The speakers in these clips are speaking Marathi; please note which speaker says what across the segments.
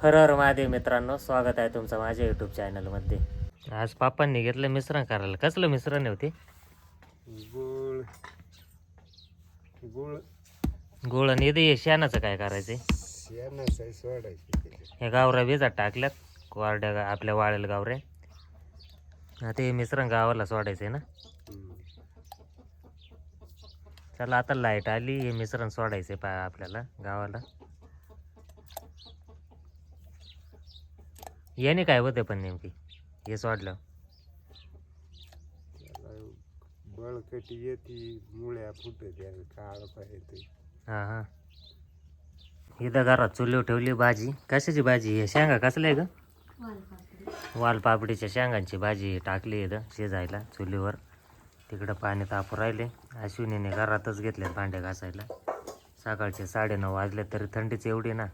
Speaker 1: हर हर महादेव मित्रांनो, स्वागत आहे तुमचं माझ्या यूट्यूब चॅनलमध्ये. आज पापांनी घेतलं मिश्रण करायला. कसलं मिश्रण आहे होते?
Speaker 2: गुळ गुळ
Speaker 1: गुळ आणि हे शेणाचं काय करायचंय?
Speaker 2: शेणाचं सोडायची.
Speaker 1: हे गावऱ्या भिजत टाकल्यात, कोरड्या आपल्या वाळेल गावऱ्या. आता हे मिश्रण गावाला सोडायचंय ना. चला आता लाईट आली, हे मिश्रण सोडायचंय आपल्याला गावाला. याने काय होते पण नेमकी हे सोडलं?
Speaker 2: बळकटी येते, मुळ्या फुटत्या, काळ पाहिजे.
Speaker 1: हां हां. इथं घरात चुलीवर ठेवली भाजी. कशाची भाजी? हे शेंगा कसल्या आहे ग? वालपापडीच्या शेंगांची भाजी टाकली इथं शिजायला चुलीवर. तिकडं पाणी तापू राहिले. अश्विनीने घरातच घेतले भांडे घासायला. सकाळचे 9:30 वाजले तरी थंडीच एवढी ना,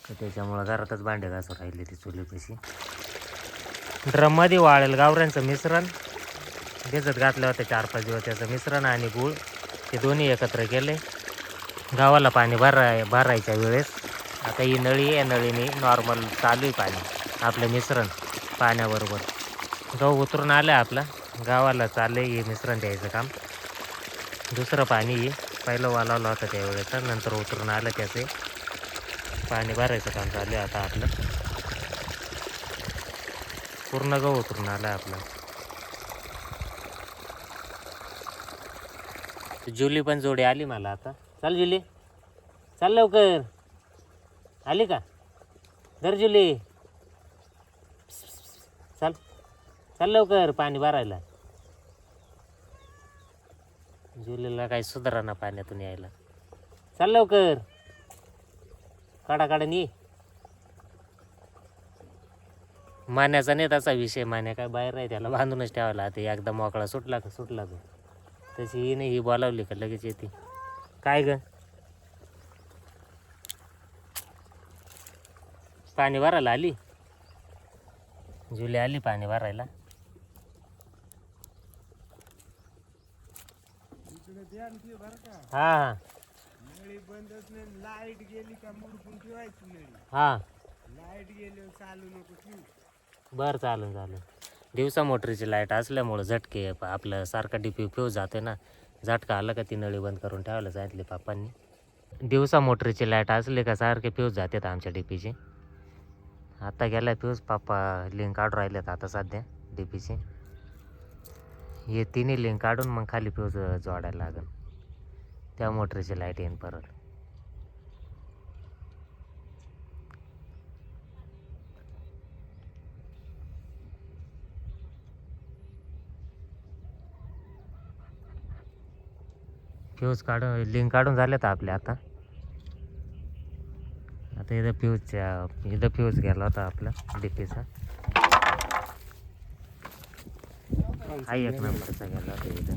Speaker 1: तर त्याच्यामुळं घरातच भांडे घासून राहिले ती चुलीपाशी. ड्रममध्ये वाळेल गावऱ्यांचं मिश्रण भिजत घातलं होतं 4-5 दिवस. त्याचं मिश्रण आणि गूळ ते दोन्ही एकत्र केले. गावाला पाणी भरायच्या वेळेस आता ही नळी आहे, नळीने नॉर्मल चालू आहे पाणी आपलं मिश्रण पाण्याबरोबर. गहू उतरून आलं आपला, गावाला चाललं आहे हे मिश्रण द्यायचं काम. दुसरं पाणी आहे, पहिलं वालावलं होतं त्यावेळेचं, नंतर उतरून आलं त्याचे पाणी भरायचं काम चालू आहे आता आपलं. पूर्ण गहू उतरून आलं आहे आपलं. जुली पण जोडी आली मला आता. चल जुली, चल लवकर. आली का? धर जुली, चल चल लवकर पाणी भरायला. जुलीला काही सुधारणा पाण्यातून यायला. चल लवकर, काढा नी. मान्याचा नाही तसा विषय, मान्या काय बाहेर नाही, त्याला बांधूनच ठेवायला. ते एकदा मोकळा सुटला तो. तशी ही नाही, ही बोलावली का लगेच येते. काय ग? पाणी भरायला आली जुली, आली पाणी भरायला. हा हा,
Speaker 2: नळी बंदच नाही, लाईट गेली का मुडपून ठेवायची नळी.
Speaker 1: हा
Speaker 2: लाईट गेली चालू नको ठेवू.
Speaker 1: बरं, चालेल. दिवसा मोटरीची लाईट असल्यामुळं झटके आपलं सारखा डीपी फ्यूज जाते ना. झटका आला का ती नळी बंद करून ठेवायला सांगितले पापांनी. दिवसा मोटरीची लाईट असली का सारखे फ्यूज जातात आमच्या डीपीचे. आता गेला फ्यूज, पापा लिंक काढून राहिलेत आता सध्या डीपीचे. हे तिन्ही लिंक काढून मग खाली फ्यूज जोडायला लागेल, त्या मोटरीची लाईट येईन परत. फ्यूज काढून लिंक काढून झाल्यात आपल्या आता. आता इथं फ्यूज गेला होता आपला डीपीचा. हा 1 नंबरचा गेला होता इथं.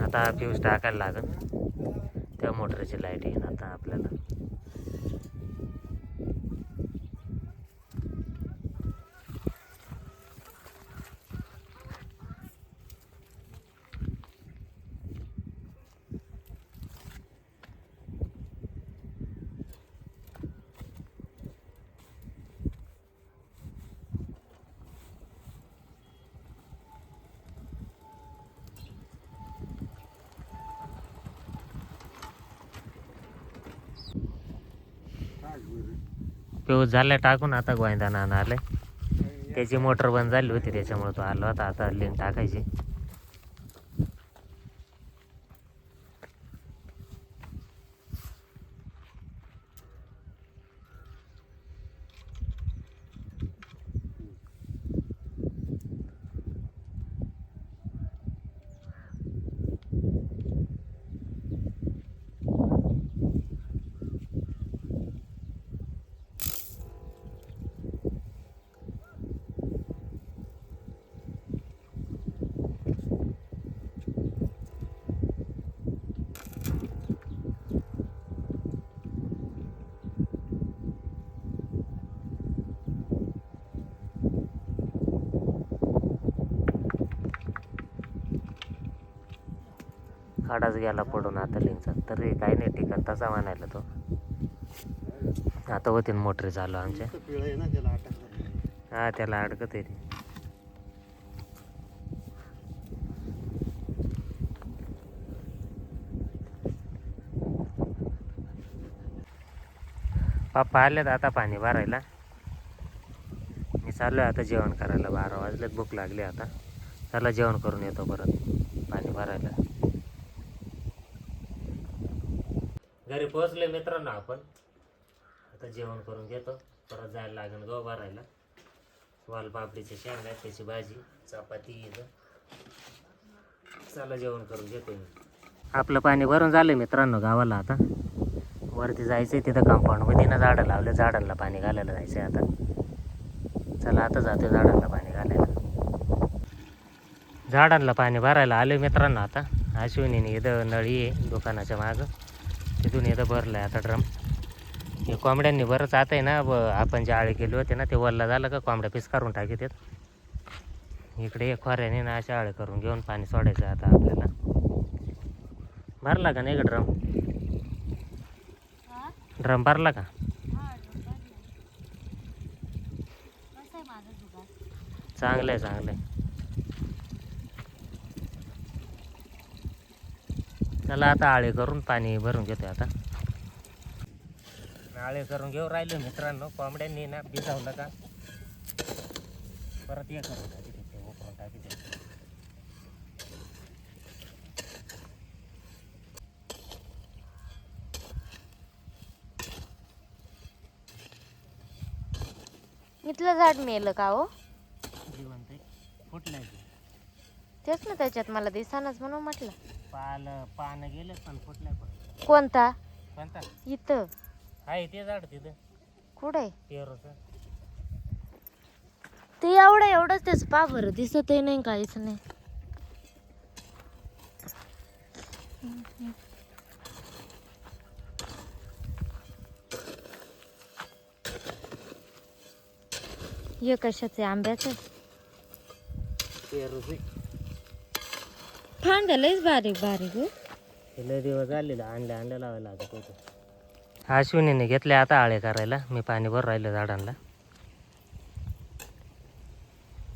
Speaker 1: आता हा फ्यूज टाकायला लागेल, त्या मोटरची लाईट येईन आता आपल्याला. फ्यूज झाल्या टाकून, आता गोविंदा नाना आलाय. त्याची मोटर बंद झाली होती त्याच्यामुळे तो आला होता. आता लिंक टाकायची. खाडाच गेला पडून आता लिंकचा, तरी काही नाही ठिकाण तसा म्हणायला तो. आता होते मोटरी चालू आमच्या.
Speaker 2: पिळं आहे ना त्याला अटक.
Speaker 1: हा त्याला अडकत आहे ते. पप्पा आलेत आता पाणी भरायला. मी चाललो आहे आता जेवण करायला. 12 वाजलेत, भूक लागली आता. चला जेवण करून येतो परत पाणी भरायला. घरी पोहोचले मित्रांनो आपण. आता जेवण करून घेतो, परत जायला लागेल गहू भरायला. वालपापडीच्या शेंगा, त्याची भाजी, चपाती इथं. चला जेवण करून घेतो मी. आपलं पाणी भरून झालं मित्रांनो गावाला. आता वरती जायचं आहे, तिथं कंपाऊंडमध्ये ना झाडं लावले, झाडांना पाणी घालायला जायचं आहे आता. चला आता जातो झाडांना पाणी घालायला. झाडांना पाणी भरायला आलो मित्रांनो आता. अश्विनीने इथं नळी आहे दुकानाच्या मागं, तिथून इथं भरलं आहे आता ड्रम. हे कोंबड्यांनी बरंच आता आहे ना, आपण जे आळे केले होते ना ते वल्ला झालं का कोंबड्या पीस करून टाकीत आहेत. इकडे एक खोऱ्याने ना असे आळे करून घेऊन पाणी सोडायचं आहे आता आपल्याला. भरला का नाही का ड्रम? ड्रम भरला का? चांगलं आहे चांगलं आहे. चला आता आळे करून पाणी भरून घेतो आता. आळे करून घेऊ राहिलो मित्रांनो. कोंबड्यांनी ना भिजावलं का परत हे करून टाकी ते उकरून टाकी ते.
Speaker 3: इथलं झाड मेलं का हो?
Speaker 1: जिवंत आहे, फुटलंय ते.
Speaker 3: तेच ना, त्याच्यात मला दिसानच म्हणून म्हटलं.
Speaker 1: पानं गेले पण फुटलंय पण.
Speaker 3: कोणता?
Speaker 1: कोणता?
Speaker 3: इथं
Speaker 1: आहे ते झाड तिथं
Speaker 3: कुठे?
Speaker 1: पेरूचं.
Speaker 3: ते एवढंच त्याच पा बरं दिसतही नाही काहीच नाही. हे कशाचे? आंब्याचं?
Speaker 1: पेरूचं.
Speaker 3: फांद्या लईच बारीक बारीक हो.
Speaker 1: लय दिवस झालेलं अंड्या लावायला लागत होतं. अश्विनीने घेतले आता आळे करायला. मी पाणी भरून राहिलं झाडांना.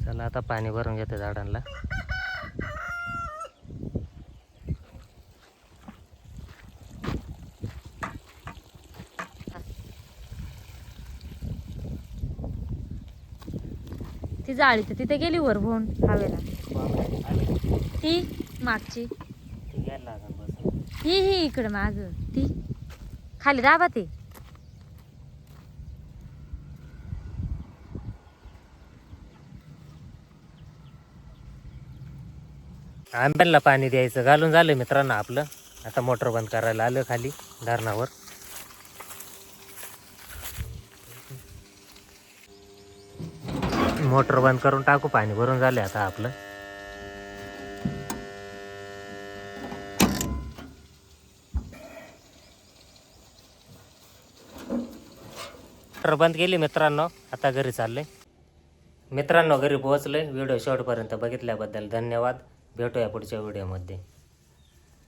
Speaker 1: चला आता पाणी भरून घेते झाडांना.
Speaker 3: ती जाळी तर तिथे गेली वर होऊन हवेला. ती मागची,
Speaker 1: घ्यायला लागेल बस.
Speaker 3: ही इकडे माग ती खाली दाबा ते.
Speaker 1: आंब्याला पाणी द्यायचं घालून झालं मित्रांनो आपलं. आता मोटर बंद करायला आलं खाली धरणावर. मोटर बंद करून टाकू. पाणी भरून झाले आता आपलं. मोटर बंद केली मित्रांनो. आता घरी चाललोय मित्रांनो. घरी पोहोचलोय. व्हिडिओ शेवटपर्यंत बघितल्याबद्दल धन्यवाद. भेटूया पुढच्या व्हिडिओमध्ये.